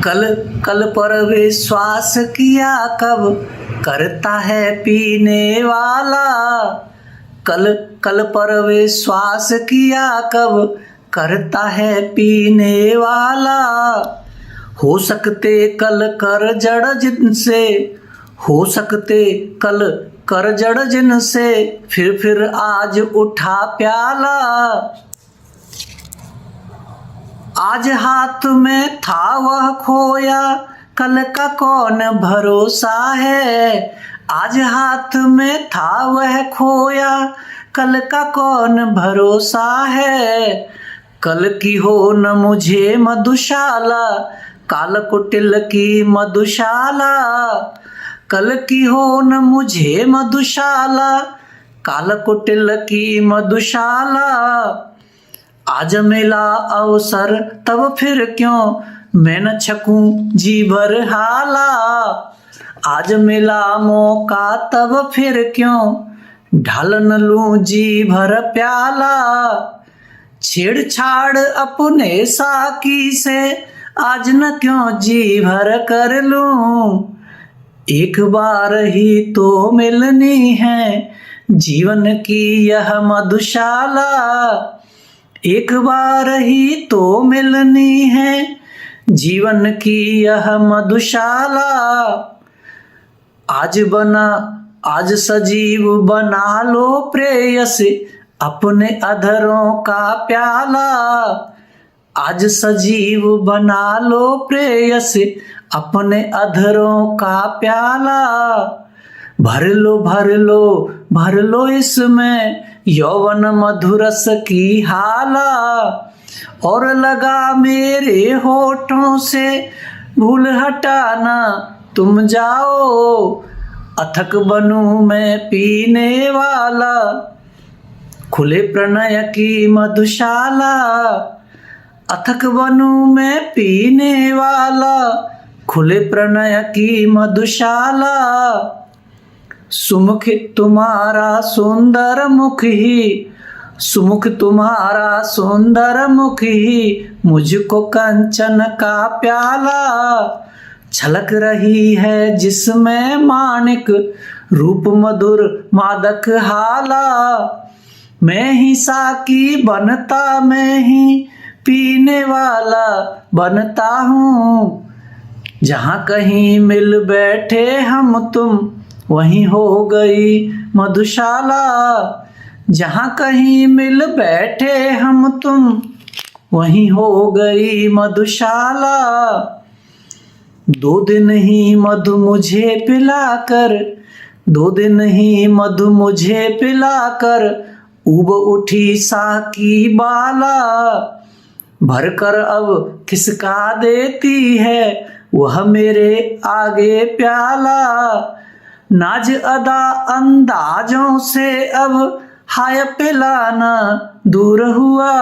कल कल पर विश्वास किया कब करता है पीने वाला। कल कल पर विश्वास किया कब करता है पीने वाला। हो सकते कल कर जड़ जिनसे, हो सकते कल कर जड़ जिनसे, फिर आज उठा प्याला। आज हाथ में था वह खोया, कल का कौन भरोसा है। आज हाथ में था वह खोया, कल का कौन भरोसा है। कल की हो न मुझे मधुशाला, काल कुटिल की मधुशाला। कल की हो न मुझे मधुशाला, काल कुटिल की मधुशाला। आज मिला अवसर तब फिर क्यों मैं न छकूं जी भर हाला। आज मिला मौका तब फिर क्यों ढाल न लूं जी भर प्याला। छेड़छाड़ अपने साकी से आज न क्यों जी भर कर लूं। एक बार ही तो मिलनी है जीवन की यह मधुशाला। एक बार ही तो मिलनी है जीवन की यह मधुशाला। आज बना आज सजीव बना लो प्रेयसी अपने अधरों का प्याला। आज सजीव बना लो प्रेयसी अपने अधरों का प्याला। भर लो भर लो भर लो इसमें यौवन मधुरस की हाला। और लगा मेरे होठों से भूल हटाना तुम जाओ। अथक बनूं मैं पीने वाला, खुले प्रणय की मधुशाला। अथक बनूं मैं पीने वाला, खुले प्रणय की मधुशाला। सुमुख तुम्हारा सुंदर मुख ही, सुमुख तुम्हारा सुंदर मुख ही मुझको कंचन का प्याला। छलक रही है जिसमें माणिक रूप मधुर मादक हाला। मैं ही साकी बनता मैं ही पीने वाला बनता हूँ। जहाँ कहीं मिल बैठे हम तुम वहीं हो गई मधुशाला। जहाँ कहीं मिल बैठे हम तुम वहीं हो गई मधुशाला। 2 दिन ही मधु मुझे पिलाकर, 2 दिन ही मधु मुझे पिलाकर उब उठी साकी बाला। भरकर अब खिसका देती है वह मेरे आगे प्याला। नाज अदा अंदाजों से अब हाय पिलाना दूर हुआ।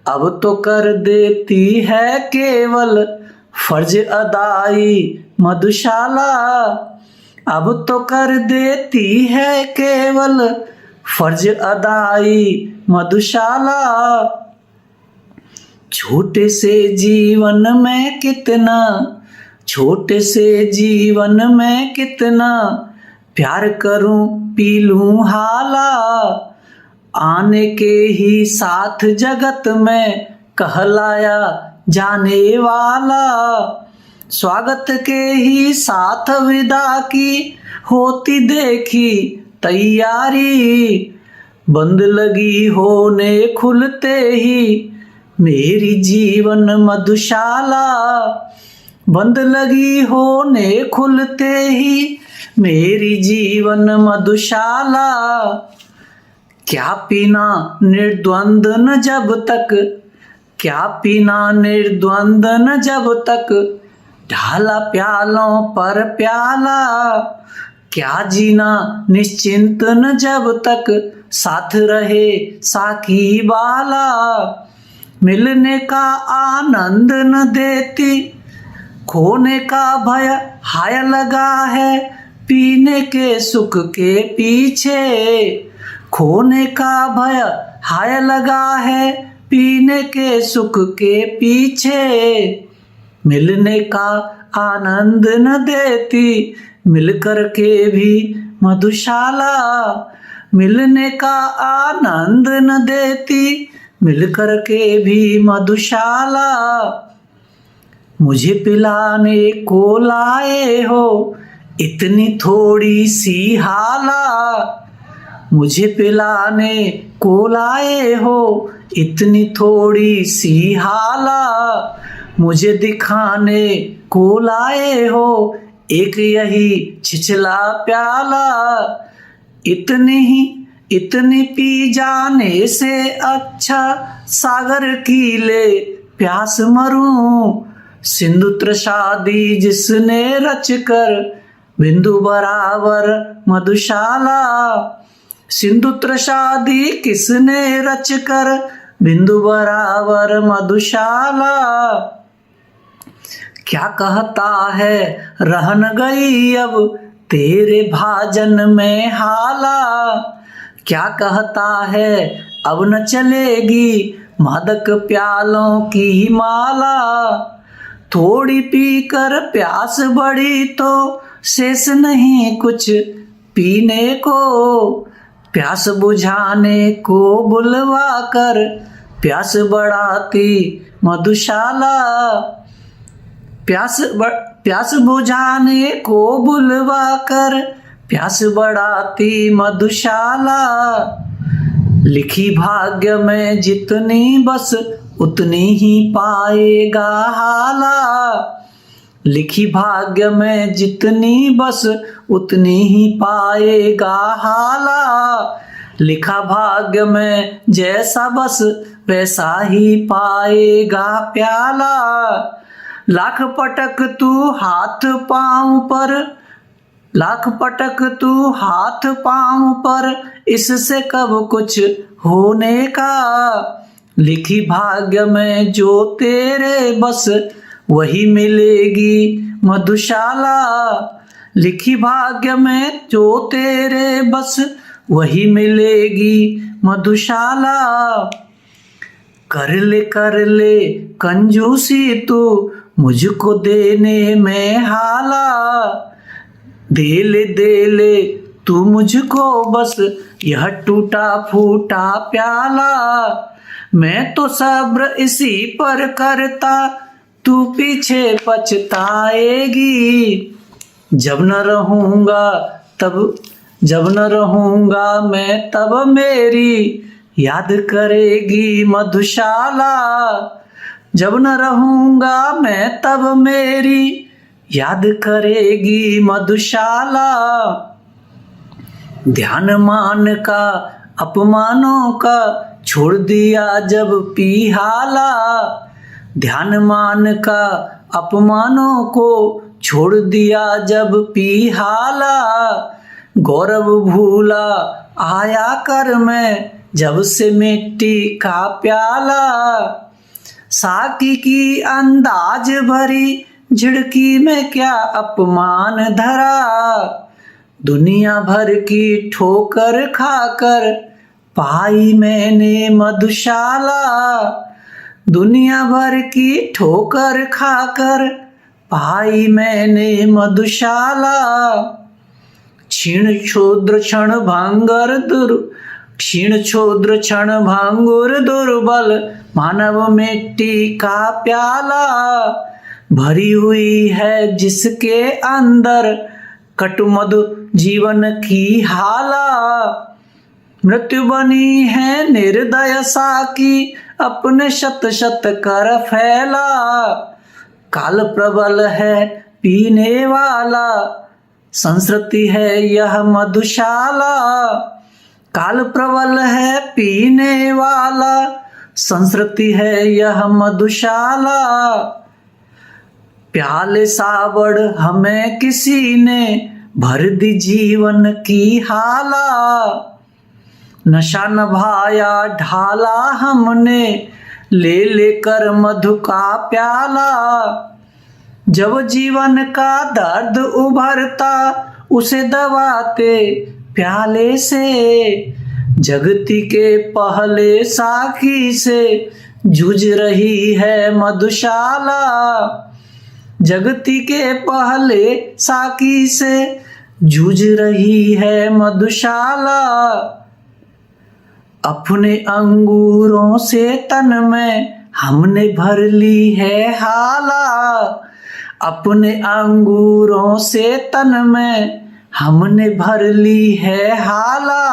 अब तो कर देती है केवल फर्ज अदाई मधुशाला। अब तो कर देती है केवल फर्ज अदाई मधुशाला। छोटे से जीवन में कितना, छोटे से जीवन में कितना प्यार करूं पी लूं हाला। आने के ही साथ जगत में कहलाया जाने वाला। स्वागत के ही साथ विदा की होती देखी तैयारी। बंद लगी होने खुलते ही मेरी जीवन मधुशाला। बंद लगी होने खुलते ही मेरी जीवन मधुशाला। क्या पीना निर्द्वंदन जब तक, क्या पीना निर्द्वंदन जब तक ढाला प्यालों पर प्याला। क्या जीना निश्चिंतन जब तक साथ रहे साकी बाला। मिलने का आनंद न देती खोने का भय हाय लगा है पीने के सुख के पीछे। खोने का भय हाय लगा है पीने के सुख के पीछे। मिलने का आनंद न देती, मिलकर के भी मधुशाला। मिलने का आनंद न देती, मिलकर के भी मधुशाला। मुझे पिलाने को लाए हो इतनी थोड़ी सी हाला। मुझे पिलाने को लाए हो इतनी थोड़ी सी हाला। मुझे दिखाने को लाए हो एक यही छिछला प्याला। इतनी पी जाने से अच्छा सागर की ले प्यास मरूं। सिंधु त्रसादी जिसने रच कर बिंदु बराबर मधुशाला। सिंधु त्रसादी किसने रच कर बिंदु बराबर मधुशाला। क्या कहता है रहन गई अब तेरे भाजन में हाला। क्या कहता है अब न चलेगी मादक प्यालों की माला। थोड़ी पीकर प्यास बढ़ी तो शेष नहीं कुछ पीने को। प्यास बुझाने को बुलवा कर प्यास बढ़ाती मधुशाला। प्यास बुझाने को बुलवा कर प्यास बढ़ाती मधुशाला। लिखी भाग्य में जितनी बस उतनी ही पाएगा हाला। लिखी भाग्य में जितनी बस उतनी ही पाएगा हाला। लिखा भाग्य में जैसा बस वैसा ही पाएगा प्याला। लाख पटक तू हाथ पांव पर, लाख पटक तू हाथ पांव पर, इससे कब कुछ होने का। लिखी भाग्य में जो तेरे बस वही मिलेगी मधुशाला। लिखी भाग्य में जो तेरे बस वही मिलेगी मधुशाला। कर ले कंजूसी तू मुझको देने में हाला। दे ले तू मुझको बस यह टूटा फूटा प्याला। मैं तो सब्र इसी पर करता, तू पीछे पछताएगी। जब न रहूंगा मैं तब मेरी याद करेगी मधुशाला। जब न रहूंगा मैं तब मेरी याद करेगी मधुशाला। ध्यान मान का अपमानों का छोड़ दिया जब पी हाला। ध्यान मान का अपमानों को छोड़ दिया जब पी हाला। गौरव भूला आया कर मैं जब से मिट्टी का प्याला। साकी की अंदाज भरी झिड़की में क्या अपमान धरा। दुनिया भर की ठोकर खाकर पाई मैंने मधुशाला। दुनिया भर की ठोकर खाकर पाई मैंने मधुशाला। क्षीण क्षुद्र क्षण भंगुर दुर्बल मानव मिट्टी का प्याला। भरी हुई है जिसके अंदर कटु मधु जीवन की हाला। मृत्यु बनी है निर्दय साकी अपने शत शत कर फैला। काल प्रबल है पीने वाला संस्कृति है यह मधुशाला। काल प्रबल है पीने वाला संस्कृति है यह मधुशाला। प्याले सावड़ हमें किसी ने भर दी जीवन की हाला। नशा नभाया ढाला हमने ले लेकर मधु का प्याला। जब जीवन का दर्द उभरता उसे दबाते प्याले से। जगती के पहले साकी से जूझ रही है मधुशाला। जगती के पहले साकी से जूझ रही है मधुशाला। अपने अंगूरों से तन में हमने भर ली है हाला। अपने अंगूरों से तन में हमने भर ली है हाला।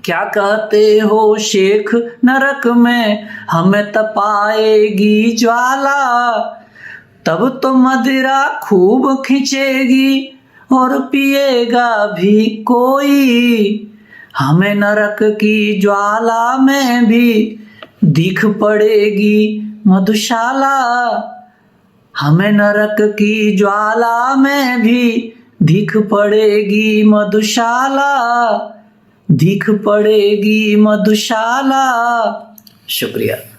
क्या कहते हो शेख नरक में हमें तपाएगी ज्वाला। तब तो मदिरा खूब खिंचेगी और पिएगा भी कोई। हमें नरक की ज्वाला में भी दिख पड़ेगी मधुशाला। हमें नरक की ज्वाला में भी दिख पड़ेगी मधुशाला। दिख पड़ेगी मधुशाला। शुक्रिया।